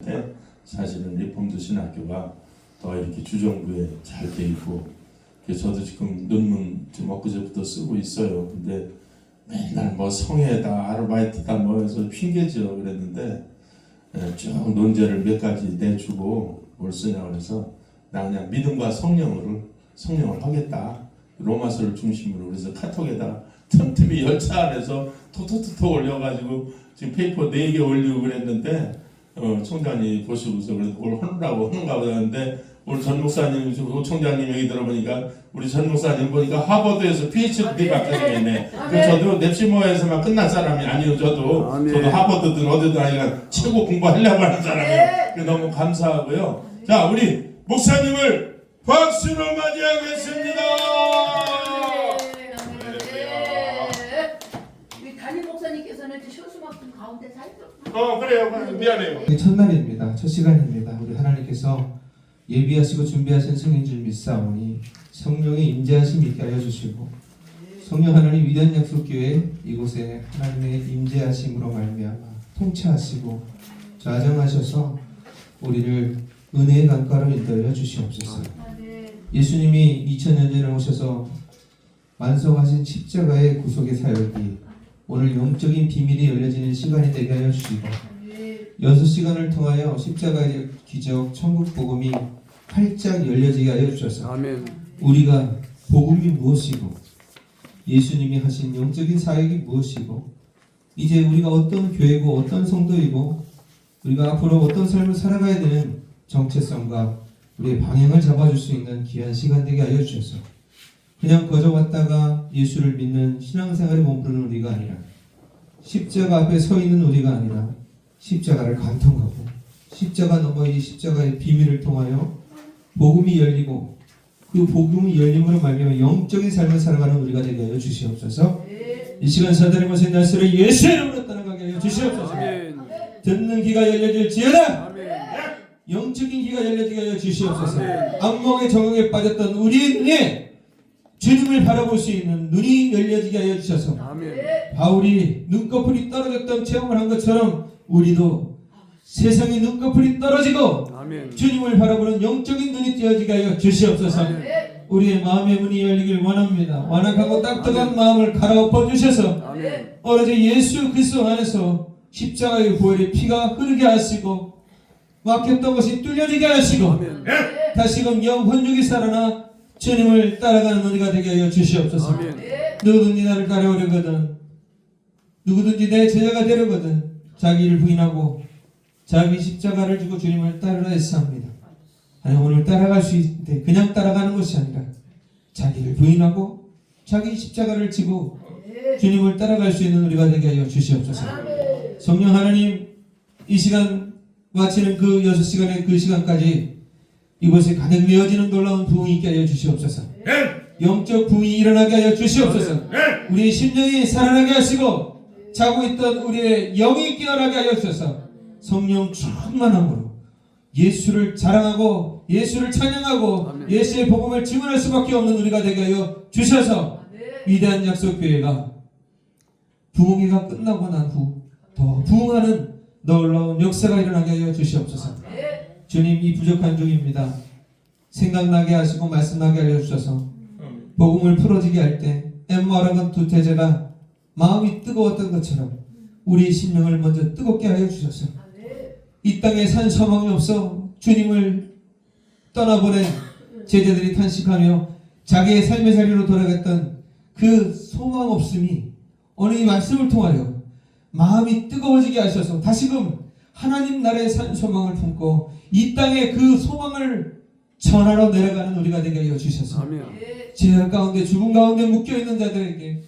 있는데 사실은 리폼드 신학교가 더 이렇게 주정부에 잘 돼 있고, 그래서 저도 지금 논문 지금 엊그제부터 쓰고 있어요. 근데 맨날 뭐 성애다 아르바이트다 뭐 해서 핑계죠 그랬는데, 쭉 논제를 몇 가지 내주고 뭘 쓰냐 그래서 나 그냥 믿음과 성령을 하겠다. 로마서를 중심으로 그래서 카톡에다 틈틈이 열차 안에서 톡톡톡톡 올려가지고 지금 페이퍼 4개 올리고 그랬는데, 총장님 보시고서 그래도 뭘 하느라고 하는가 보다는데, 오늘 전 목사님, 오 총장님 얘기 들어보니까 우리 전 목사님 보니까 하버드에서 PhD 박사님이네. 저도 넵시모어에서만 끝난 사람이 아니요. 저도 하버드든 어디든 아니라 최고 공부하려고 하는 사람이에요. 너무 감사하고요. 자, 우리 목사님을 박수로 맞이하겠습니다. 우리 담임 목사님께서는 쇼스만큼 가운데 살짝. 그래요. 미안해요. 첫날입니다. 첫 시간입니다. 우리 하나님께서 예비하시고 준비하신 성인 줄 믿사오니 성령의 임재하심 있게 하여 주시고, 성령 하나님 위대한 약속교회 이곳에 하나님의 임재하심으로 말미암아 통치하시고 좌정하셔서 우리를 은혜의 강가로 인도하여 주시옵소서. 예수님이 2000년 전에 오셔서 완성하신 십자가의 구속의 사역이 오늘 영적인 비밀이 열려지는 시간이 되게 하여 주시고, 6시간을 통하여 십자가의 기적 천국 복음이 활짝 열려지게 하여 주셔서 아멘. 우리가 복음이 무엇이고 예수님이 하신 영적인 사역이 무엇이고 이제 우리가 어떤 교회고 어떤 성도이고 우리가 앞으로 어떤 삶을 살아가야 되는 정체성과 우리의 방향을 잡아줄 수 있는 귀한 시간 되게 하여 주셔서 그냥 거저 왔다가 예수를 믿는 신앙생활에 머무르는 우리가 아니라 십자가 앞에 서 있는 우리가 아니라 십자가를 관통하고 십자가 넘어 이 십자가의 비밀을 통하여 복음이 열리고 그 복음이 열림으로 말미암아 영적인 삶을 살아가는 우리가 되게 하여 주시옵소서. 이 시간 사단의 것의 날씨를 예수의 이름으로 떠나가게 하여 주시옵소서. 듣는 귀가 열려질지어다. 영적인 귀가 열려지게 하여 주시옵소서. 악몽의 정황에 빠졌던 우리의 눈에 주님을 바라볼 수 있는 눈이 열려지게 하여 주셔서 바울이 눈꺼풀이 떨어졌던 체험을 한 것처럼 우리도 세상의 눈꺼풀이 떨어지고 주님을 바라보는 영적인 눈이 띄어지게 하여 주시옵소서. 우리의 마음의 문이 열리길 원합니다. 완악하고 딱딱한 마음을 갈아엎어 주셔서 오로지 예수 그리스도 안에서 십자가의 보혈의 피가 흐르게 하시고 막혔던 것이 뚫려지게 하시고 다시금 영혼육이 살아나 주님을 따라가는 우리가 되게 하여 주시옵소서. 누구든지 나를 따라오려거든 누구든지 내 제자가 되려거든 자기를 부인하고 자기 십자가를 지고 주님을 따르라 했사옵니다. 하나님 오늘 따라갈 수 있는데 그냥 따라가는 것이 아니라 자기를 부인하고 자기 십자가를 지고 주님을 따라갈 수 있는 우리가 되게 하여 주시옵소서. 성령 하나님 이 시간 마치는 그 6시간의 그 시간까지 이곳에 가득 메어지는 놀라운 부흥이 있게 하여 주시옵소서. 영적 부흥이 일어나게 하여 주시옵소서. 우리의 심령이 살아나게 하시고 자고 있던 우리의 영이 깨어나게 하여 주셔서 성령 충만함으로 예수를 자랑하고 예수를 찬양하고 예수의 복음을 증언할 수밖에 없는 우리가 되게 하여 주셔서 위대한 약속교회가 부흥회가 끝나고 난 후 더 부흥하는 놀라운 역사가 일어나게 하여 주시옵소서. 주님 이 부족한 중입니다. 생각나게 하시고 말씀나게 하여 주셔서 복음을 풀어지게 할 때 엠마라건 두 태제가 마음이 뜨거웠던 것처럼 우리 심령을 먼저 뜨겁게 하여 주셔서 이 땅에 산 소망이 없어 주님을 떠나보낸 제자들이 탄식하며 자기의 삶의 자리로 돌아갔던 그 소망 없음이 오늘 이 말씀을 통하여 마음이 뜨거워지게 하셔서 다시금 하나님 나라의 산 소망을 품고 이 땅에 그 소망을 전하러 내려가는 우리가 되게 하여 주셔서 죄악 가운데 죽음 가운데 묶여있는 자들에게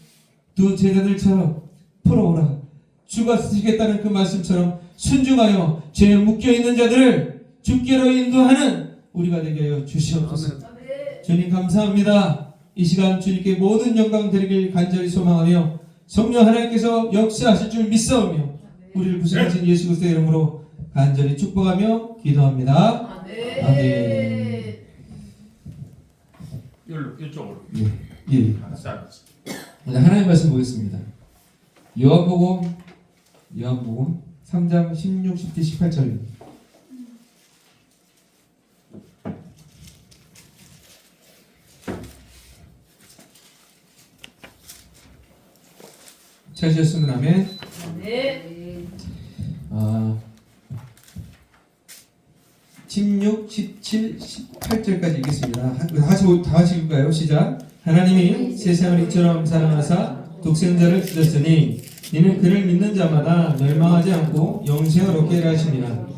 두 제자들처럼 풀어오라 주가 쓰시겠다는 그 말씀처럼 순종하여 죄에 묶여있는 자들을 주께로 인도하는 우리가 되게 하여 주시옵소서. 주님 감사합니다. 이 시간 주님께 모든 영광 드리길 간절히 소망하며 성령 하나님께서 역사하실 줄 믿사오며 우리를 구속하신 예수 그리스도의 이름으로 간절히 축복하며 기도합니다. 아멘. 이쪽으로. 예. 하나님 말씀 보겠습니다. 요한복음 3장 16, 17, 18절입니다. 찾으셨으면 아멘. 네. 16, 17, 18절까지 읽겠습니다. 다 같이 읽을까요? 시작. 하나님이 세상을 이처럼 사랑하사 독생자를 주셨으니 이는 그를 믿는 자마다 멸망하지 않고 영생을 얻게 하려 하심이라.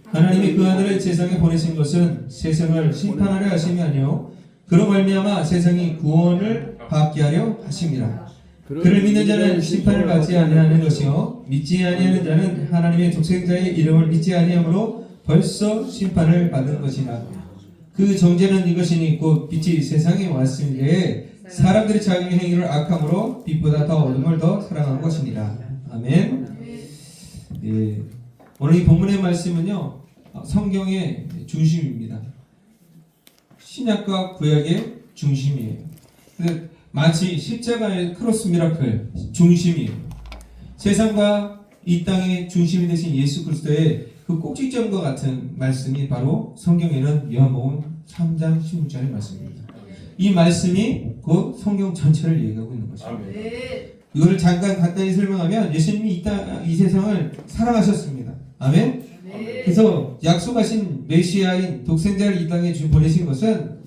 하나님이 그 아들을 세상에 보내신 것은 세상을 심판하려 하심이 아니요 그로 말미암아 세상이 구원을 받게 하려 하심이라. 그를 믿는 자는 심판을 받지 아니하는 것이요 믿지 아니하는 자는 하나님의 독생자의 이름을 믿지 아니하므로 벌써 심판을 받은 것이라. 그 정죄는 이것이니 곧 빛이 세상에 왔으니 사람들이 자기 행위를 악함으로 빛보다 더 어둠을 더 사랑한 것이니라. 아멘. 예, 오늘 이 본문의 말씀은요 성경의 중심입니다. 신약과 구약의 중심이에요. 근데 마치 십자가의 크로스 미라클 중심이에요. 세상과 이 땅의 중심이 되신 예수 그리스도의 그 꼭지점과 같은 말씀이 바로 성경에는 요한복음 3장 16절의 말씀입니다. 이 말씀이 곧 성경 전체를 얘기하고 있는 것입니다. 네. 이거를 잠깐 간단히 설명하면 예수님이 이 세상을 사랑하셨습니다. 아멘. 네. 그래서 약속하신 메시아인 독생자를 이 땅에 보내신 것은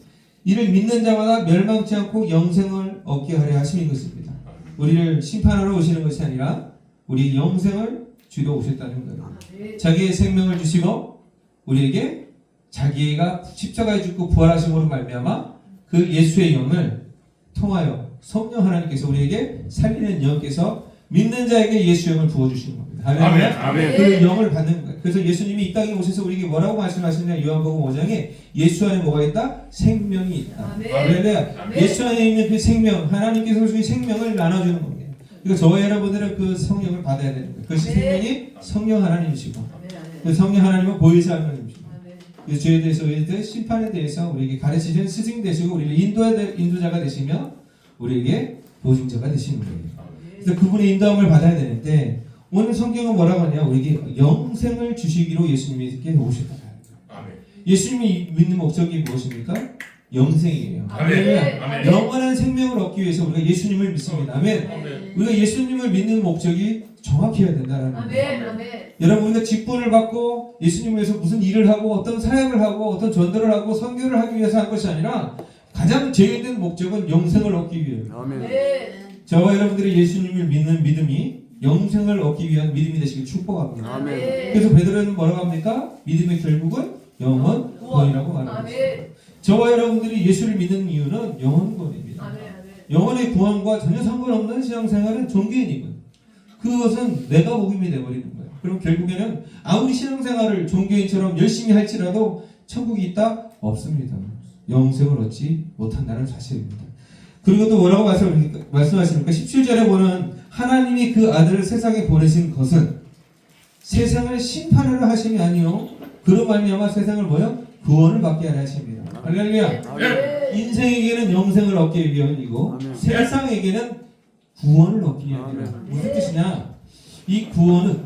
이를 믿는 자마다 멸망치 않고 영생을 얻게 하려 하심인 것입니다. 우리를 심판하러 오시는 것이 아니라 우리 영생을 주러 오셨다는 거예요. 자기의 생명을 주시고 우리에게 자기가 십자가에 죽고 부활하심으로 말미암아 그 예수의 영을 통하여 성령 하나님께서 우리에게 살리는 영께서 믿는 자에게 예수의 영을 부어주시는 겁니다. 할렐루야. 아멘. 그 영을 받는 거예요. 그래서 예수님이 이 땅에 오셔서 우리에게 뭐라고 말씀하시냐? 요한복음 5장에 예수 안에 뭐가 있다? 생명이 있다. 아멘. 할렐루야. 아멘. 예수 안에 있는 그 생명, 하나님께서 주신 생명을 나눠주는 겁니다. 그러니까 저와 여러분들은 그 성령을 받아야 되는 거예요. 그것이 생명이 성령 하나님이시고 그 성령 하나님은 보혜사 하나님이시고 그 죄에 대해서 심판에 대해서 우리에게 가르치시는 스승 되시고 우리를 인도자가 되시며 우리에게 보증자가 되시는 거예요. 그래서 그분의 인도함을 받아야 되는데 오늘 성경은 뭐라고 하냐? 우리에게 영생을 주시기로 예수님께 오셨다. 예수님이 믿는 목적이 무엇입니까? 영생이에요. 아멘. 영원한 생명을 얻기 위해서 우리가 예수님을 믿습니다. 아멘. 우리가 예수님을 믿는 목적이 정확해야 된다는 거예요. 아멘. 여러분 우리가 직분을 받고 예수님을 위해서 무슨 일을 하고 어떤 사역을 하고 어떤 전도를 하고 선교를 하기 위해서 한 것이 아니라 가장 제일된 목적은 영생을 얻기 위해요. 네. 저와 여러분들이 예수님을 믿는 믿음이 영생을 얻기 위한 믿음이 되시길 축복합니다. 아멘. 그래서 베드로는 뭐라고 합니까? 믿음의 결국은 영원 구원이라고 말합니다. 아멘. 저와 여러분들이 예수를 믿는 이유는 영원 구원입니다. 아멘. 영원의 구원과 전혀 상관없는 신앙생활은 종교인이군. 그것은 내가 복음이 되어버리는 거예요. 그럼 결국에는 아무리 신앙생활을 종교인처럼 열심히 할지라도 천국이 있다? 없습니다. 영생을 얻지 못한다는 사실입니다. 그리고 또 뭐라고 말씀하십니까? 17절에 보는 하나님이 그 아들을 세상에 보내신 것은 세상을 심판하려 하심이 아니요 그로 말미암아 세상을 뭐요? 구원을 받게 하려 하십니다. 할렐루야. 인생에게는 영생을 얻기 위함이고 세상에게는 구원을 얻기 위함이다. 무슨 뜻이냐? 이 구원은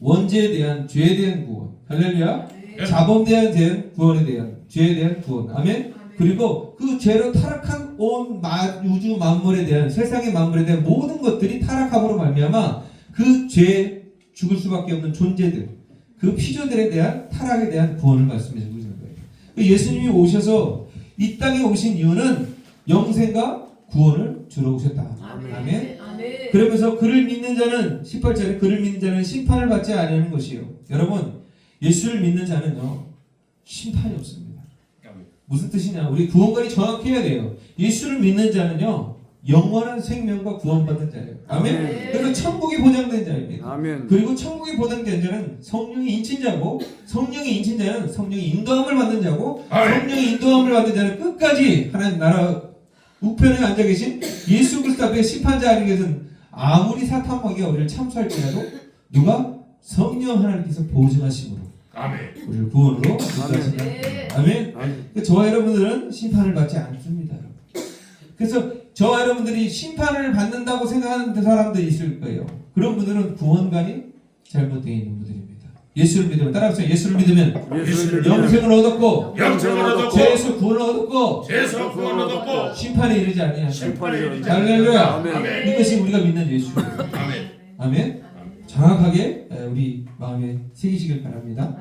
원죄에 대한 죄에 대한 구원. 할렐루야. 자범에 대한 구원에 대한 죄에 대한 구원. 아멘. 그리고 그 죄로 타락한 온 우주 만물에 대한 세상의 만물에 대한 모든 것들이 타락함으로 말미암아 그 죄에 죽을 수밖에 없는 존재들 그 피조들에 대한 타락에 대한 구원을 말씀해주고 있는 거예요. 예수님이 오셔서 이 땅에 오신 이유는 영생과 구원을 주러 오셨다. 아멘. 그러면서 그를 믿는 자는 18절에 그를 믿는 자는 심판을 받지 아니하는 것이요. 여러분 예수를 믿는 자는요 심판이 없습니다. 무슨 뜻이냐? 우리 구원관이 정확해야 돼요. 예수를 믿는 자는요 영원한 생명과 구원받는 자예요. 아멘. 그래서 천국이 보장된 자입니다. 아멘. 그리고 천국이 보장된 자는 성령이 인친자고 성령이 인친자는 성령이 인도함을 받는 자고 성령이 인도함을 받는 자는 끝까지 하나님 나라 우편에 앉아 계신 예수 그리스도 앞에 심판자 아니겠은 아무리 사탄 마귀가 우리를 참수할지라도 누가 성령 하나님께서 보증하심으로 우리를 구원으로 인도하신다. 아멘. 저와 여러분들은 심판을 받지 않습니다. 그래서 저와 여러분들이 심판을 받는다고 생각하는 사람들이 있을 거예요. 그런 분들은 구원관이 잘못되어 있는 분들입니다. 예수를 믿으면 따라하세요. 예수를 믿으면 영생을 얻었고 영생을 얻었고 죄에서 구원을 얻었고 죄에서 구원을 얻었고 심판에 이르지 아니하다. 심판에 이르지 할렐루야. 아멘. 이것이 우리가 믿는 예수예요. 아멘. 아멘. 정확하게 우리 마음에 새기시길 바랍니다.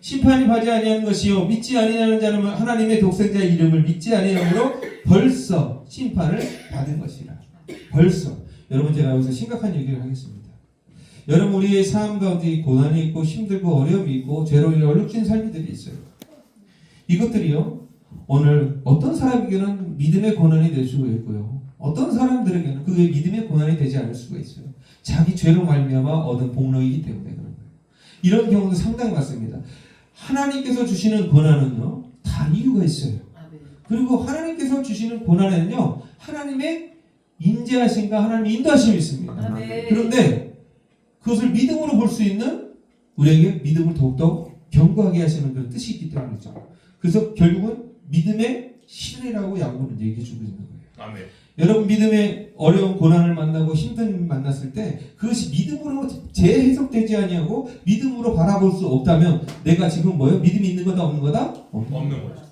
심판이 받지 아니하는 것이요 믿지 아니하는 자는 하나님의 독생자의 이름을 믿지 아니함으로 벌써 심판을 받은 것이라. 벌써. 여러분 제가 여기서 심각한 얘기를 하겠습니다. 여러분 우리의 삶 가운데 고난이 있고 힘들고 어려움이 있고 죄로 인해 얼룩진 삶들이 있어요. 이것들이요 오늘 어떤 사람에게는 믿음의 고난이 될 수가 있고요 어떤 사람들에게는 그게 믿음의 고난이 되지 않을 수가 있어요. 자기 죄로 말미암아 얻은 복락이기 때문에 그런 거예요. 이런 경우도 상당히 많습니다. 하나님께서 주시는 고난은요 다 이유가 있어요. 그리고 하나님께서 주시는 고난에는요 하나님의 인자하심과 하나님의 인도하심이 있습니다. 그런데 그것을 믿음으로 볼 수 있는 우리에게 믿음을 더욱더 견고하게 하시는 그런 뜻이 있기 때문이죠. 그래서 결국은 믿음의 실현이라고 야고보는 얘기해주고 있는 거예요. 아멘. 여러분 믿음의 어려운 고난을 만나고 힘든 만났을 때 그것이 믿음으로 재해석되지 아니하고 믿음으로 바라볼 수 없다면 내가 지금 뭐예요? 믿음이 있는 거다 없는 거다? 없는 거죠.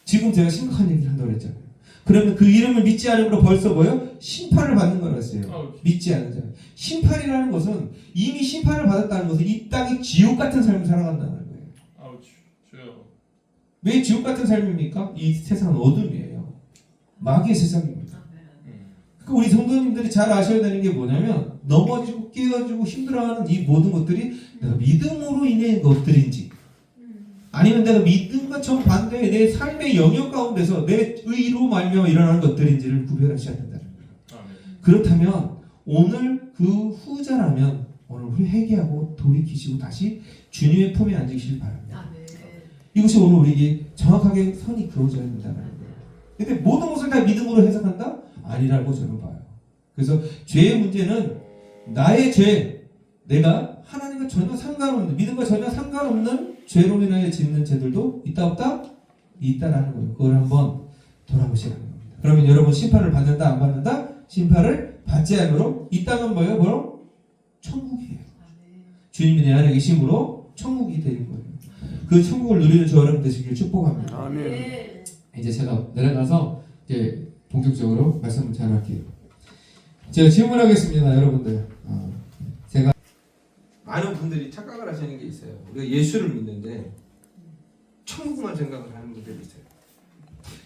지금 제가 심각한 얘기를 한다고 했잖아요. 그러면 그 이름을 믿지 않으므로 벌써 뭐예요? 심판을 받는 거라고 했어요. 믿지 않는 자. 심판이라는 것은 이미 심판을 받았다는 것은 이 땅이 지옥 같은 삶을 살아간다는 거예요. 주여. 왜 지옥 같은 삶입니까? 이 세상은 어둠이에요. 마귀의 세상입니다. 그러니까 우리 성도님들이 잘 아셔야 되는 게 뭐냐면 넘어지고 깨어지고 힘들어하는 이 모든 것들이 내가 믿음으로 인해 것들인지 아니면 내가 믿음과 정반대의 내 삶의 영역 가운데서 내 의로 말미암아 일어나는 것들인지를 구별하셔야 된다는 거예요. 그렇다면 오늘 그 후자라면 오늘 회개하고 돌이키시고 다시 주님의 품에 앉으시길 바랍니다. 이것이 오늘 우리에게 정확하게 선이 그어져야 된다는 거예요. 근데 모든 것을 다 믿음으로 해석한다? 아니라고 저는 봐요. 그래서 죄의 문제는 나의 죄, 내가 하나님과 전혀 상관없는, 믿음과 전혀 상관없는 죄로 인하여 짓는 죄들도 있다 없다? 있다라는 거예요. 그걸 한번 돌아보시라는 겁니다. 그러면 여러분 심판을 받는다 안 받는다? 심판을 받지 않으므로 이 땅은 뭐예요? 뭐로? 천국이에요. 주님이 내 안에 계심으로 천국이 되는 거예요. 그 천국을 누리는 저 여러분 되시길 축복합니다. 아멘. 이제 제가 내려가서 이제 본격적으로 말씀을 전할게요. 제가 질문하겠습니다, 여러분들. 제가 많은 분들이 착각을 하시는 게 있어요. 우리가 예수를 믿는데 천국만 생각을 하는 분들이 있어요.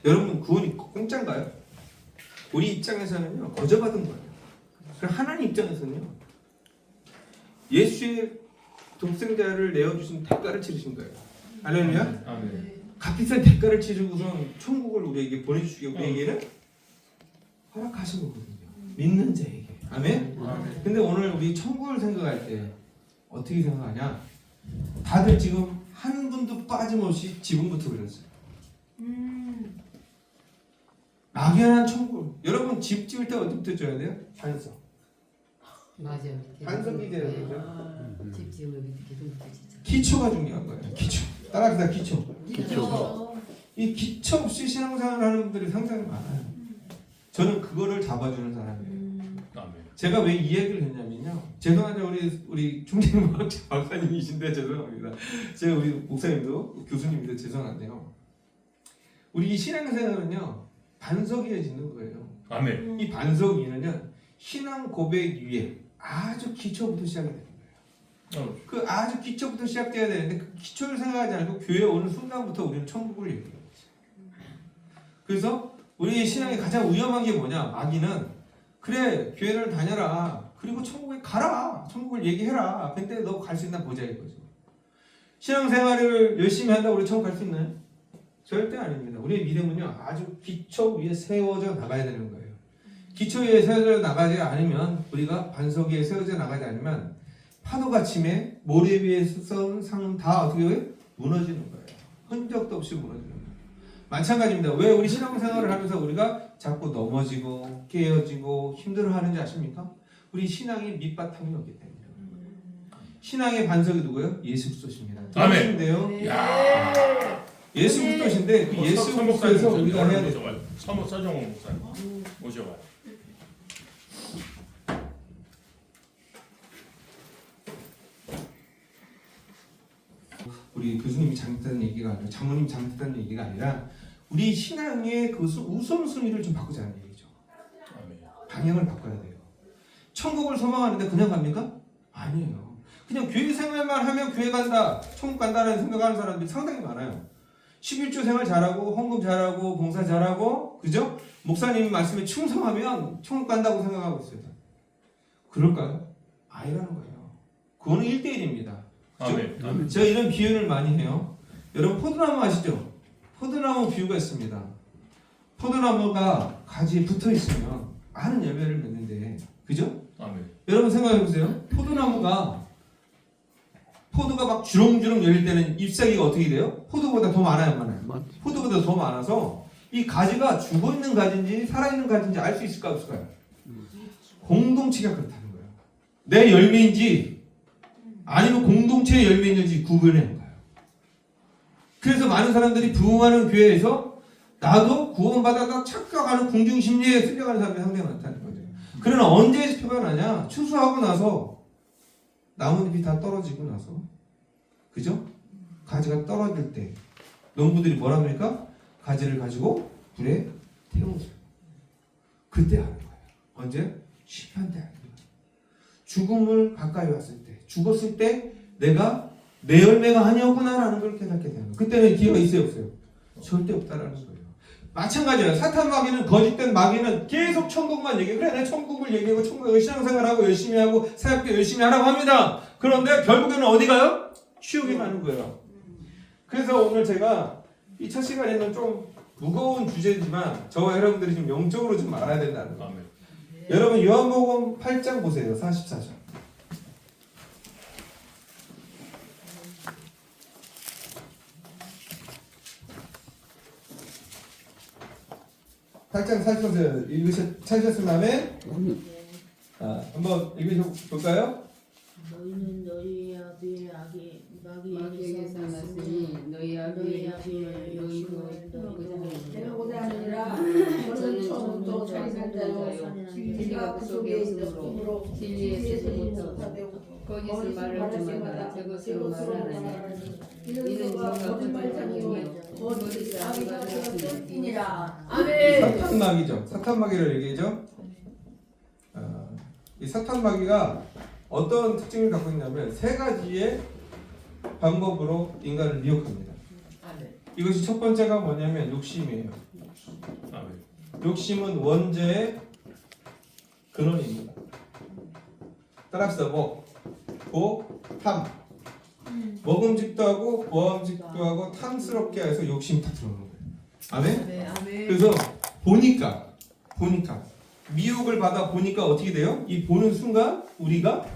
여러분 구원이 공짜인가요? 우리 입장에서는요 거저받은 거예요. 그럼 하나님 입장에서는요 예수의 독생자를 내어주신 대가를 치르신 거예요. 할렐루야. 아멘. 값비싼 대가를 치르고선 천국을 우리에게 보내주시게 우리에게는 허락하신 거거든요. 믿는 자에게. 아멘? 아멘. 근데 오늘 우리 천국을 생각할 때 어떻게 생각하냐? 다들 지금 한 분도 빠짐없이 지붕부터 그렸어요. 막연한 천국. 여러분 집 지을 때 어디부터 줘야 돼요? 반석. 맞아. 반석이 돼야 되죠. 집 지으면 기둥부터 진짜. 기초가 중요한 거예요. 기초. 따라합시다. 기초. 기초. 이 기초 없이 신앙생활을 하는 분들이 상당히 많아요. 저는 그거를 잡아주는 사람이에요. 아멘. 제가 왜 이 얘기를 했냐면요. 죄송하죠. 우리 중대문 박사님이신데 죄송합니다. 제가 우리 목사님도 교수님인데 죄송한데요. 우리 신앙생활은요. 반석 위에 짓는 거예요. 아멘. 이 반석 위에는요. 신앙 고백 위에 아주 기초부터 시작이 되는 거예요. 그 아주 기초부터 시작돼야 되는데 그 기초를 생각하지 않고 교회 오는 순간부터 우리는 천국을 얘기해요. 그래서 우리의 신앙이 가장 위험한 게 뭐냐? 마귀는 그래 교회를 다녀라. 그리고 천국에 가라. 천국을 얘기해라. 근데 너 갈 수 있나 보자 이거죠. 신앙생활을 열심히 한다고 우리 천국 갈 수 있나요? 절대 아닙니다. 우리의 믿음은요 아주 기초 위에 세워져 나가야 되는 거예요. 기초 위에 세워져 나가지 않으면 우리가 반석 위에 세워져 나가지 않으면 파도가 침에 모래 위에 쌓은 상 다 어떻게 해요? 무너지는 거예요. 흔적도 없이 무너지는 거예요. 마찬가지입니다. 왜 우리 신앙생활을 하면서 우리가 자꾸 넘어지고 깨어지고 힘들어하는지 아십니까? 우리 신앙이 밑바탕이 없기 때문에. 신앙의 반석이 누구예요? 예수 그리스도십니다. 아멘. 네. 야. 예수 그리스도신데 그 예수 그리스도에서 우리가 해야 돼. 서모 서정호 목사님 모셔봐요. 우리 교수님이 잘못했다는 얘기가 아니라 장모님이 잘못했다는 얘기가 아니라 우리 신앙의 그 우선순위를 좀 바꾸자는 얘기죠. 아멘. 방향을 바꿔야 돼요. 천국을 소망하는데 그냥 갑니까? 아니에요. 그냥 교회 생활만 하면 교회 간다, 천국 간다는 생각하는 사람들이 상당히 많아요. 11조 생활 잘하고 헌금 잘하고 봉사 잘하고 그죠? 목사님 말씀에 충성하면 천국 간다고 생각하고 있어요. 그럴까요? 아니라는 거예요. 그거는 1대1입니다. 아멘. 아멘. 제가 이런 비유를 많이 해요. 여러분 포도나무 아시죠? 포도나무 비유가 있습니다. 포도나무가 가지에 붙어 있으면 많은 열매를 맺는데, 그죠? 아멘. 여러분 생각해 보세요. 포도가 막 주렁주렁 열릴 때는 잎사귀가 어떻게 돼요? 포도보다 더 많아요, 많아요? 포도보다 더 많아서 이 가지가 죽어 있는 가지인지 살아 있는 가지인지 알 수 있을까 없을까요? 공동체가 그렇다는 거예요. 내 열매인지 아니면 공동체의 열매인지 구분해야 해요. 그래서 많은 사람들이 부흥하는 교회에서 나도 구원받아다 착각하는 궁중심리에 쓸려가는 사람들이 상당히 많다는 거죠. 그러나 언제 표가 나냐? 추수하고 나서 나뭇잎이 다 떨어지고 나서, 그죠? 가지가 떨어질 때 농부들이 뭐라 합니까? 가지를 가지고 불에 태우죠. 그때 하는 거예요. 언제? 심판 때 하는 거예요. 죽음을 가까이 왔을 때, 죽었을 때 내가 내 열매가 아니었구나라는 걸 깨닫게 되는 거예요. 그때는 기회가 있어요, 없어요? 절대 없다라는 거예요. 마찬가지예요. 사탄 마귀는, 거짓된 마귀는 계속 천국만 얘기해. 그래, 내 천국을 얘기하고 천국에 신앙생활하고 열심히 하고 사역도 열심히 하라고 합니다. 그런데 결국에는 어디 가요? 지옥에 가는 거예요. 그래서 오늘 제가 이 첫 시간에는 좀 무거운 주제지만 저와 여러분들이 좀 영적으로 좀 알아야 된다는 거예요. 아멘. 여러분 요한복음 8장 보세요. 44절. 8장 44절 찾으셨으면 아멘? 한번 읽어볼까요? 너희는 너희 아비의 마귀에게서 났으니 너희 아비의 욕심을 너희도 내가 고대하느니라. 저는 처음부터 자리한 자요. 진리가 그 속에 있으므로 진리의 뜻부터 거짓을 말할 때마다 저것으로 말하나니 이는 저가 거짓말장이며 거짓의 아비가 되었으니라. 아멘. 사탄마귀죠. 사탄마귀를 얘기하죠. 이 사탄마귀가 어떤 특징을 갖고 있냐면 세 가지의 방법으로 인간을 미혹합니다. 이것이 첫 번째가 뭐냐면 욕심이에요. 아멘. 욕심은 원죄의 근원입니다. 따라합시다. 탐. 먹음직도 하고 보암직도 하고 탐스럽게 해서 욕심이 다 들어오는 거예요. 아멘? 그래서 보니까 미혹을 받아 보니까 어떻게 돼요? 이 보는 순간 우리가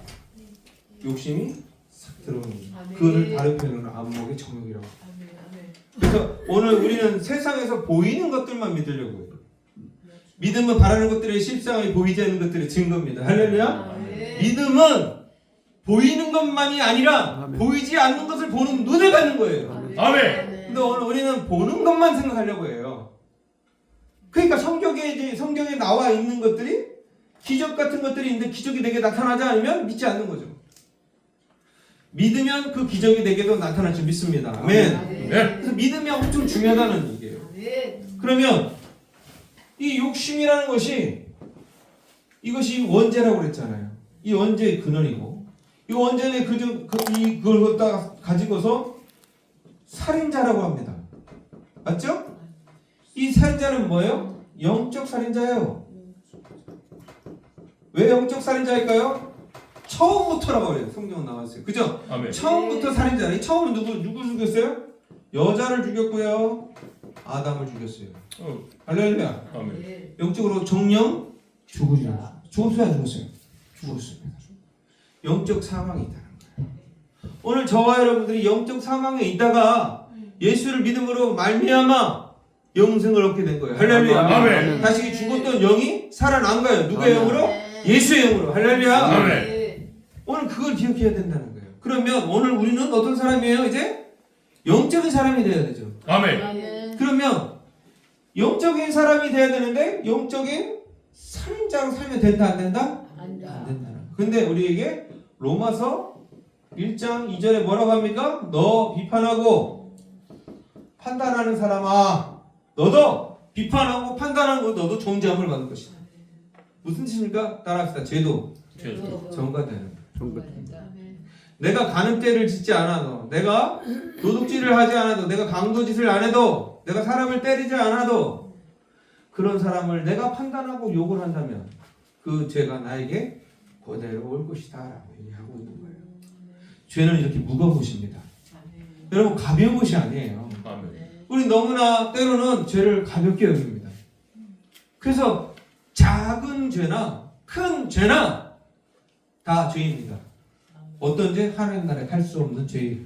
욕심이 싹 들어오는 거예요. 그거를 다른 표현으로 안목의 정욕이라고 합니다. 그래서 오늘 우리는 세상에서 보이는 것들만 믿으려고 해요. 믿음은 바라는 것들의 실상이 보이지 않는 것들의 증거입니다. 할렐루야. 믿음은 보이는 것만이 아니라 보이지 않는 것을 보는 눈을 갖는 거예요. 아멘. 근데 오늘 우리는 보는 것만 생각하려고 해요. 그러니까 성경에 나와 있는 것들이 기적 같은 것들이 있는데 기적이 내게 나타나지 않으면 믿지 않는 거죠. 믿으면 그 기적이 내게도 나타날 줄 믿습니다. 아멘. 그래서 믿음이 엄청 중요하다는 얘기예요. 그러면 이 욕심이라는 것이 이것이 원죄라고 그랬잖아요. 이 원죄의 근원이고 이 원죄의 그걸 갖다가 가지고서 살인자라고 합니다. 맞죠? 이 살인자는 뭐예요? 영적 살인자예요. 왜 영적 살인자일까요? 처음부터라고 그래요. 성경은 나왔어요. 그죠? 아멘. 처음부터 살인자. 이 처음은 누구 죽였어요? 여자를 죽였고요. 아담을 죽였어요. 할렐루야. 아멘. 영적으로 정령 죽었어요. 죽었습니다. 영적 사망이 있다는 거예요. 오늘 저와 여러분들이 영적 사망에 있다가 예수를 믿음으로 말미암아 영생을 얻게 된 거예요. 할렐루야. 아멘. 다시 죽었던 영이 살아난 거예요. 누구의 영으로? 예수의 영으로. 할렐루야. 아멘. 오늘 그걸 기억해야 된다는 거예요. 그러면 오늘 우리는 어떤 사람이에요? 이제 영적인 사람이 돼야 되죠. 아멘. 그러면 영적인 사람이 돼야 되는데 영적인 살인자로 살면 된다 안 된다? 안 된다. 근데 우리에게 로마서 1장 2절에 뭐라고 합니까? 너 비판하고 판단하는 사람아, 너도 비판하고 판단하는 거 너도 존재함을 받을 것이다. 무슨 뜻입니까? 따라합시다. 죄도 전가되는 거예요. 내가 가는 때를 짓지 않아도, 내가 도둑질을 하지 않아도, 내가 강도짓을 안 해도, 내가 사람을 때리지 않아도 그런 사람을 내가 판단하고 욕을 한다면 그 죄가 나에게 그대로 올 것이다 라고 얘기하고 있는 거예요. 죄는 이렇게 무거운 것입니다. 여러분, 가벼운 것이 아니에요. 아멘. 우리 너무나 때로는 죄를 가볍게 여깁니다. 그래서 작은 죄나 큰 죄나 다 죄입니다. 어떤 죄? 하나님 나라에 갈 수 없는 죄.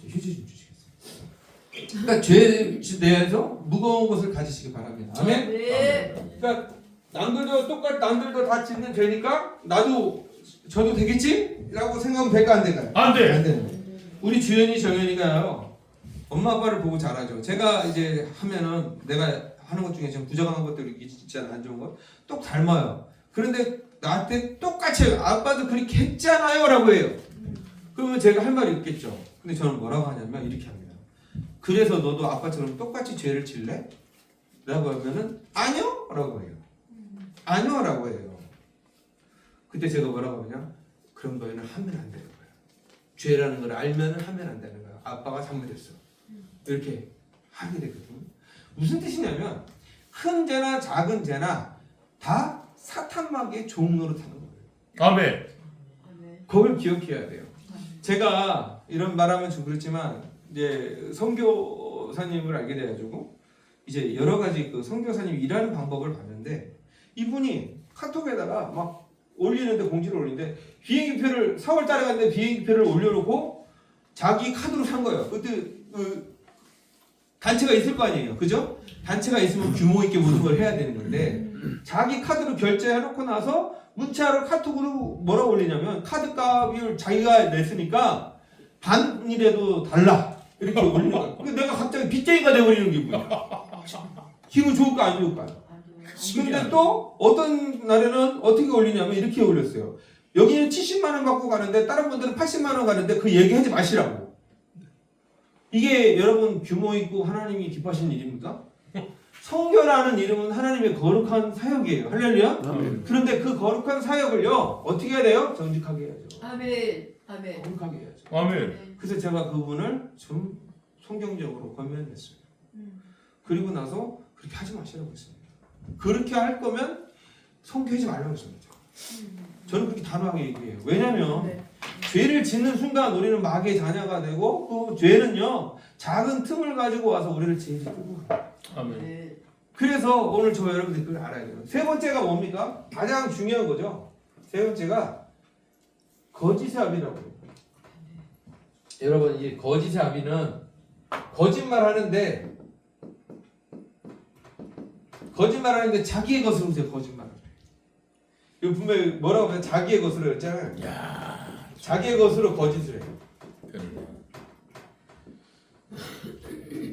휴지 좀 주시겠어요? 그러니까 죄에 대해서 무거운 것을 가지시기 바랍니다. 아멘. 그러니까 남들도 다 짓는 죄니까 저도 되겠지? 라고 생각하면 될까 안 될까요? 안 돼. 안 돼요. 우리 주연이 정연이가요, 엄마 아빠를 보고 자라죠. 제가 이제 하면은 내가 하는 것 중에 좀 부정한 것들이 있잖아, 안 좋은 것. 똑 닮아요. 그런데 나한테 똑같이 해요. 아빠도 그렇게 했잖아요 라고 해요. 그러면 제가 할 말이 있겠죠. 근데 저는 뭐라고 하냐면 이렇게 합니다. 그래서 너도 아빠처럼 똑같이 죄를 질래? 라고 하면은 아니요? 라고 해요. 아니요? 라고 해요. 그때 제가 뭐라고 하냐? 그럼 너희는 하면 안 되는 거야. 죄라는 걸 알면 하면 안 되는 거야. 아빠가 잘못했어. 이렇게 하게 되거든요. 무슨 뜻이냐면 큰 죄나 작은 죄나 다 사탄 마귀의 종로로 타는 거예요. 아멘. 그걸 기억해야 돼요. 제가 이런 말하면 좀 그렇지만 이제 선교사님을 알게 돼가지고 이제 여러 가지 그 선교사님 일하는 방법을 봤는데 이분이 카톡에다가 막 올리는데 공지를 올리는데 비행기표를 4월 달에 갔는데 비행기표를 올려놓고 자기 카드로 산 거예요. 그때 그 단체가 있을 거 아니에요, 그죠? 단체가 있으면 규모 있게 모든 걸 해야 되는 건데 자기 카드로 결제해놓고 나서 문자로 카톡으로 뭐라고 올리냐면 카드 값을 자기가 냈으니까 반이라도 달라 이렇게 올리는 거야. 근데 내가 갑자기 빚쟁이가 돼버리는 기분이야. 기분 좋을까 안 좋을까? 근데 또 어떤 날에는 어떻게 올리냐면 이렇게 올렸어요. 여기는 70만 원 갖고 가는데 다른 분들은 80만 원 가는데 그 얘기하지 마시라고. 이게 여러분 규모 있고 하나님이 기뻐하시는 일입니까? 성교라는 이름은 하나님의 거룩한 사역이에요. 할렐루야. 그런데 그 거룩한 사역을요 어떻게 해야 돼요? 정직하게 해야죠. 아멘. 아멘. 거룩하게 해야죠. 아멘. 그래서 제가 그분을 좀 성경적으로 권면했어요. 그리고 나서 그렇게 하지 마시라고 했습니다. 그렇게 할 거면 성교하지 말라고 했습니다. 저는 그렇게 단호하게 얘기해요. 왜냐하면 죄를 짓는 순간 우리는 마귀의 자녀가 되고 그 죄는요 작은 틈을 가지고 와서 우리를 죄를 끌고 가요. 아멘. 그래서 오늘 저 여러분들이 그걸 알아야 돼요. 세 번째가 뭡니까? 가장 중요한 거죠. 세 번째가 거짓의 아비라고 해요. 여러분 이 거짓의 아비는 거짓말하는데 자기의 것으로 이제 거짓말을 해요. 이거 분명히 뭐라고 하면 자기의 것으로 했잖아요. 자기의 것으로 거짓을 해요.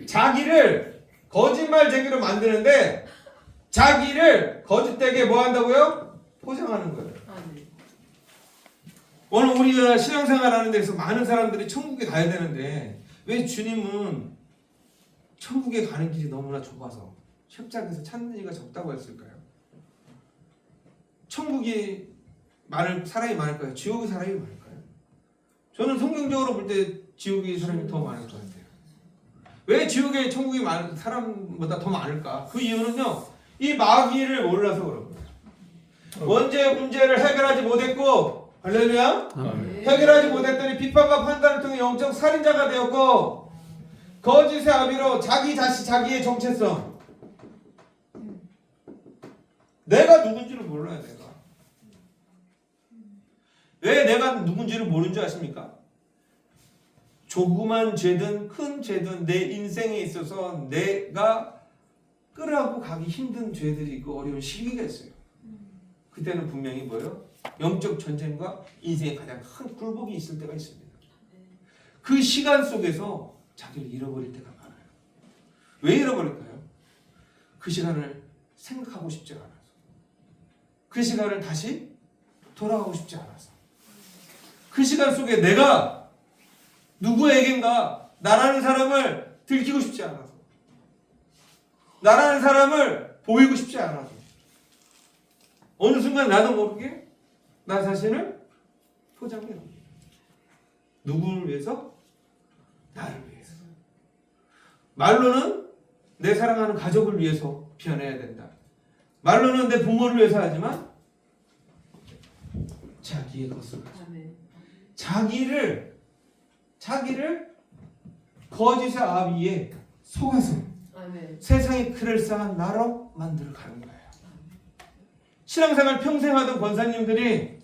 자기를 거짓말쟁이로 만드는데 자기를 거짓되게 뭐 한다고요? 포장하는 거예요. 오늘 우리가 신앙생활 하는 데서 많은 사람들이 천국에 가야 되는데 왜 주님은 천국에 가는 길이 너무나 좁아서 십자가에서 찾는 이가 적다고 했을까요? 천국이 사람이 많을까요? 지옥의 사람이 많을까요? 저는 성경적으로 볼 때 지옥의 사람이 더 많을 것 같아요. 왜 지옥에 천국이 사람보다 더 많을까? 그 이유는요, 이 마귀를 몰라서 그런 거예요. 원죄의 문제를 해결하지 못했고, 할렐루야? 해결하지 못했더니 비판과 판단을 통해 영적 살인자가 되었고, 거짓의 아비로 자기 자신, 자기의 정체성, 내가 누군지를 몰라요. 왜 내가 누군지를 모르는 줄 아십니까? 조그만 죄든 큰 죄든 내 인생에 있어서 내가 끌어안고 가기 힘든 죄들이 있고 어려운 시기가 있어요. 그때는 분명히 뭐예요? 영적 전쟁과 인생의 가장 큰 굴곡이 있을 때가 있습니다. 그 시간 속에서 자기를 잃어버릴 때가 많아요. 왜 잃어버릴까요? 그 시간을 생각하고 싶지 않아서, 그 시간을 다시 돌아가고 싶지 않아서, 그 시간 속에 내가 누구에겐가 나라는 사람을 들키고 싶지 않아서, 나라는 사람을 보이고 싶지 않아서 어느 순간 나도 모르게 나 자신을 포장해 놓습니다. 누구를 위해서? 나를 위해서. 말로는 내 사랑하는 가족을 위해서 변해야 된다. 말로는 내 부모를 위해서 하지만 자기의 것을 가지고 자기를 거짓의 아비에 속아서 세상의 그럴싸한 나로 만들어 가는 거예요. 신앙생활 평생 하던 권사님들이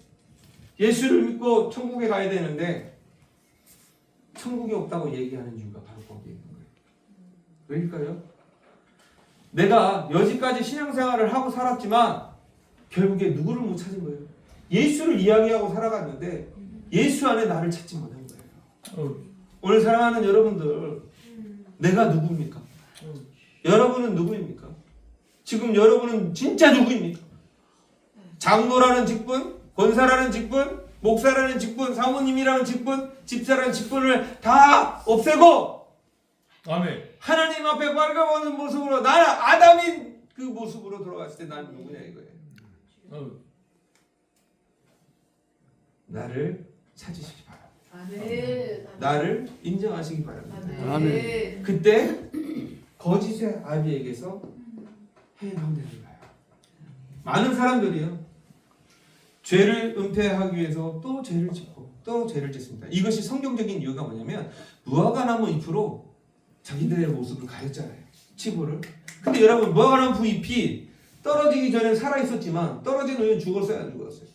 예수를 믿고 천국에 가야 되는데 천국이 없다고 얘기하는 이유가 바로 거기에 있는 거예요. 왜일까요? 내가 여지까지 신앙생활을 하고 살았지만 결국에 누구를 못 찾은 거예요. 예수를 이야기하고 살아갔는데 예수 안에 나를 찾지 못한 거예요. 오늘 사랑하는 여러분들, 내가 누구입니까? 여러분은 누구입니까? 지금 여러분은 진짜 누구입니까? 장로라는 직분, 권사라는 직분, 목사라는 직분, 사모님이라는 직분, 집사라는 직분을 다 없애고 아멘. 하나님 앞에 빨가보는 모습으로, 나는 아담인 그 모습으로 돌아갔을 때 나는 누구냐 이거예요. 나를 찾으시기 바랍니다. 나를 인정하시기 바랍니다. 아멘. 그때 거짓의 아비에게서 해방되는 거예요. 많은 사람들이요, 죄를 은폐하기 위해서 또 죄를 짓고 또 죄를 짓습니다. 이것이 성경적인 이유가 뭐냐면 무화과나무 잎으로 자기들의 모습을 가렸잖아요, 치부를. 근데 여러분, 무화과나무 잎이 떨어지기 전에 살아있었지만 떨어진 후에 죽었어요, 안 죽었어요?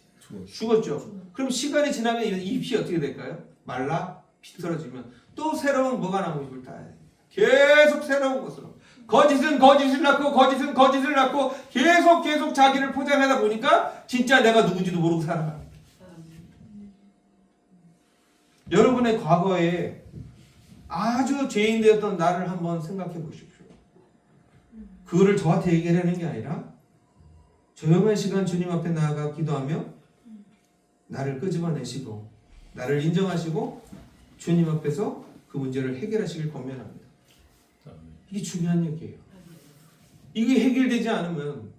죽었죠. 그럼 시간이 지나면 이 잎이 어떻게 될까요? 말라 비틀어지면 또 새로운 무화과나무 잎을 따야 돼요. 계속 새로운 것으로. 거짓은 거짓을 낳고 거짓은 거짓을 낳고 계속 자기를 포장하다 보니까 진짜 내가 누군지도 모르고 살아갑니다. 여러분의 과거에 아주 죄인 되었던 나를 한번 생각해 보십시오. 그거를 저한테 얘기하는 게 아니라 조용한 시간 주님 앞에 나아가 기도하며 나를 끄집어내시고 나를 인정하시고 주님 앞에서 그 문제를 해결하시길 권면합니다. 이게 중요한 얘기예요. 이게 해결되지 않으면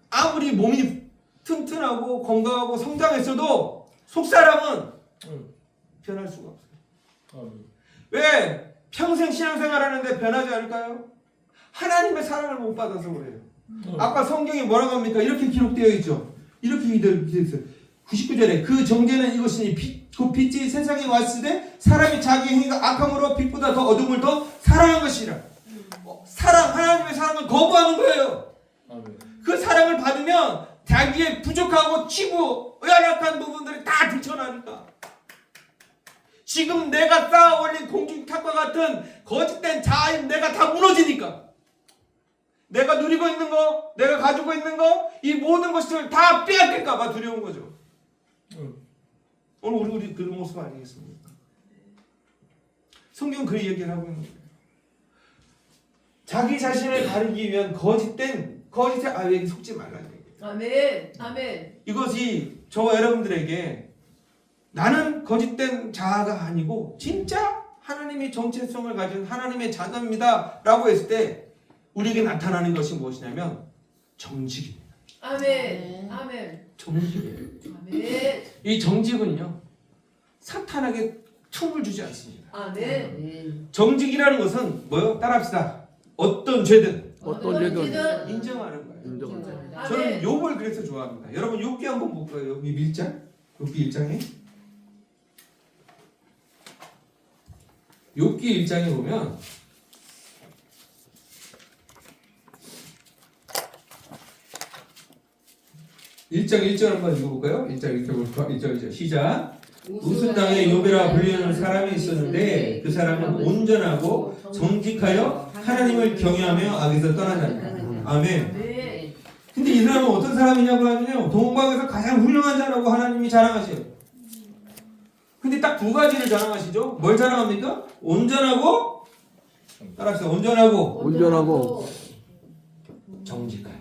아무리 몸이 튼튼하고 건강하고 성장했어도 속사람은 변할 수가 없어요. 왜? 평생 신앙생활 하는데 변하지 않을까요? 하나님의 사랑을 못 받아서 그래요. 아까 성경에 뭐라고 합니까? 이렇게 기록되어 있죠. 이렇게 기록되어 있어요. 99절에 그 정죄는 이것이니 그 빛이 세상에 왔을 때 사람이 자기 행위가 악함으로 빛보다 더 어둠을 더 사랑한 것이라. 하나님의 사랑을 거부하는 거예요. 그 사랑을 받으면 자기의 부족하고 치부, 연약한 부분들이 다 드러나니까. 지금 내가 쌓아 올린 공중탑과 같은 거짓된 자아인 내가 다 무너지니까. 내가 누리고 있는 거, 내가 가지고 있는 거, 이 모든 것을 다 빼앗길까 봐 두려운 거죠. 오늘 우리 그런 모습 아니겠습니까? 성경은 그 얘기를 하고 있는 거예요. 자기 자신을 가리기 위한 거짓의 아비에게 속지 말라는 얘기예요. 아멘. 이것이 저와 여러분들에게 나는 거짓된 자아가 아니고 진짜 하나님의 정체성을 가진 하나님의 자녀입니다 라고 했을 때 우리에게 나타나는 것이 무엇이냐면 정직입니다. 아멘. 정직이에요. 아멘. 이 정직은요, 사탄에게 틈을 주지 않습니다. 아멘. 정직이라는 것은 뭐요? 따라합시다. 어떤 죄든 어떤 죄든 인정하는 거예요. 인정하는 거예요. 저는 욥을 그래서 좋아합니다. 여러분 욥기 한번 볼까요? 욥기 1장? 욥기 1장에 욥기 1장에 보면 (1장 1절) 한번 읽어볼까요? 1장 1절 시작. 웃은 땅에 욥이라 불리는 사람이 있었는데 그 사람은 온전하고 정직하여 하나님을 경외하며 악에서 떠나지 않는다. 아멘. 근데 이 사람은 어떤 사람이냐고 하면요, 동방에서 가장 훌륭한 자라고 하나님이 자랑하세요. 근데 딱 두 가지를 자랑하시죠. 뭘 자랑합니까? 온전하고, 따라합시다. 온전하고 온전하고 정직하여.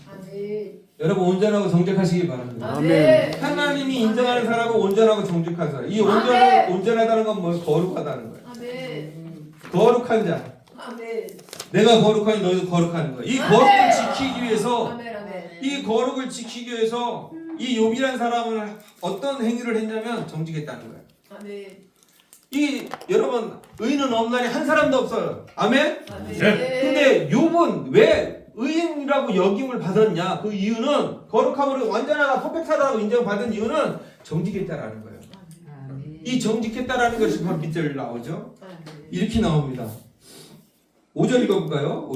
아멘. 여러분 온전하고 정직하시기 바랍니다. 아멘. 하나님이 인정하는 사람은 온전하고 정직한 사람. 이 아멘. 온전하다는 건 뭐 거룩하다는 거예요. 아멘. 거룩한 자. 아멘. 내가 거룩하니 너희도 거룩하는 거야. 이 거룩을 지키기 위해서 아멘. 아멘. 이 거룩을 지키기 위해서 이 욥이라는 사람은 어떤 행위를 했냐면 정직했다는 거예요. 아멘. 이 여러분 의인은 없나니 한 사람도 없어요. 아멘. 아멘. 근데 욥은 왜 의인이라고 여김을 받았냐? 그 이유는 거룩함으로 완전하다 퍼펙트하다고 인정받은 이유는 정직했다라는 거예요. 이 정직했다라는 것이 바로 밑줄 나오죠. 이렇게 나옵니다. 5절 읽어볼까요?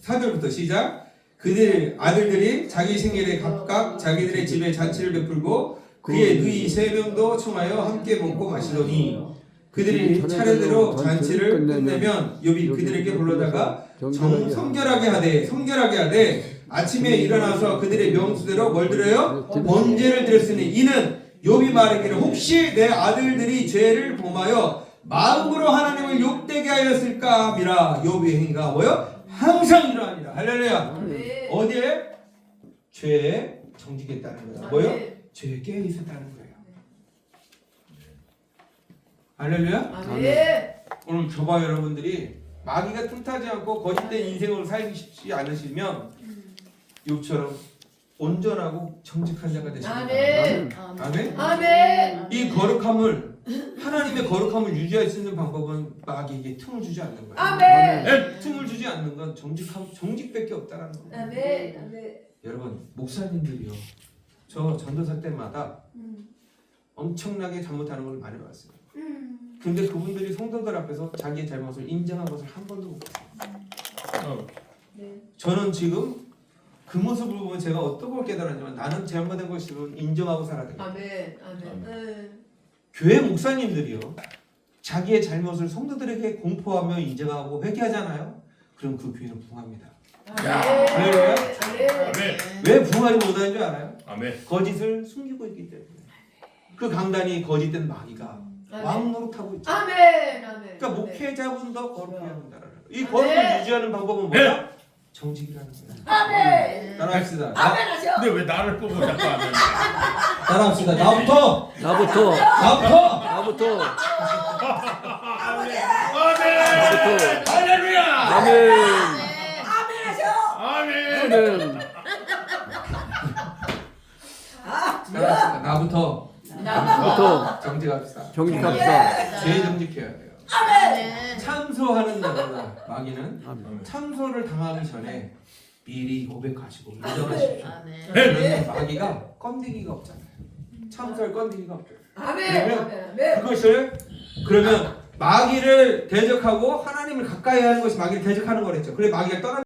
4절부터 시작. 그들 아들들이 자기 생일에 각각 자기들의 집에 잔치를 베풀고 그의 누이 3명도 청하여 함께 먹고 마시더니 그들이 차례대로 잔치를 끝내면 욥이 그들에게 불러다가 성결하게 하되 아침에 일어나서 그들의 명수대로 뭘 드려요? 번제를 드렸으니 이는 욥이 말하기를 혹시 내 아들들이 죄를 범하여 마음으로 하나님을 욕되게 하였을까 하미라. 욥의 행위가 뭐요? 항상 이러하니라. 할렐루야. 어디에? 죄에 정직했다는 거야. 뭐요? 죄에 깨어 있었다는 거예요. 할렐루야. 아멘. 오늘 저와 여러분들이 마귀가 틈타지 않고 거짓된 인생으로 살기 쉽지 않으시면 욥처럼 온전하고 정직한 자가 되시기 바랍니다. 아멘. 아멘. 아멘. 이 거룩함을 하나님의 거룩함을 유지할 수 있는 방법은 마귀에게 틈을 주지 않는 거예요. 아멘. 틈을 주지 않는 건 정직밖에 없다는 겁니다. 아멘. 아멘. 여러분 목사님들이요, 저 전도사 때마다 엄청나게 잘못하는 걸 많이 봤어요. 근데 그분들이 성도들 앞에서 자기의 잘못을 인정한 것을 한 번도 못 봤어요. 저는 지금 그 모습을 보면 제가 어떤 걸 깨달았냐면 나는 잘못된 것을 인정하고 살아야 돼요. 아멘. 아멘. 교회 목사님들이요, 자기의 잘못을 성도들에게 공포하며 인정하고 회개하잖아요. 그럼 그 교회는 붕합니다. 할렐루야. 아멘. 왜 붕하지 못하는 줄 알아요? 아멘. 거짓을 숨기고 있기 때문에. 그 강단이 거짓된 마귀가 왕노릇하고 있죠. 아멘. 아멘. 그러니까 목회자분도 거룩해야 한다라는 거예요. 이 거룩을 유지하는 방법은 뭐야? 정직이라는 거예요. 아멘. 따라합시다. 아멘 하셔. 근데 왜 나를 보고 자꾸 안 하냐? 따라합시다. 나부터. 나부터 아멘. 할렐루야. 아멘. 아멘 하셔. 아멘. 아멘. 따라합시다. 나부터 나부터 정직합시다. 정직합시다. 제일 정직해야 돼요. 아멘. 참소하는 자보다 마귀는 아멘. 참소를 당하기 전에 미리 고백하시고 인정하십시오. 아멘. 그러면 마귀가 건드기가 없잖아요. 참소할 건드기가 없죠. 아멘. 아멘. 그것을 그러면 마귀를 대적하고 하나님을 가까이 하는 것이 마귀를 대적하는 거랬죠. 그래 마귀가 떠나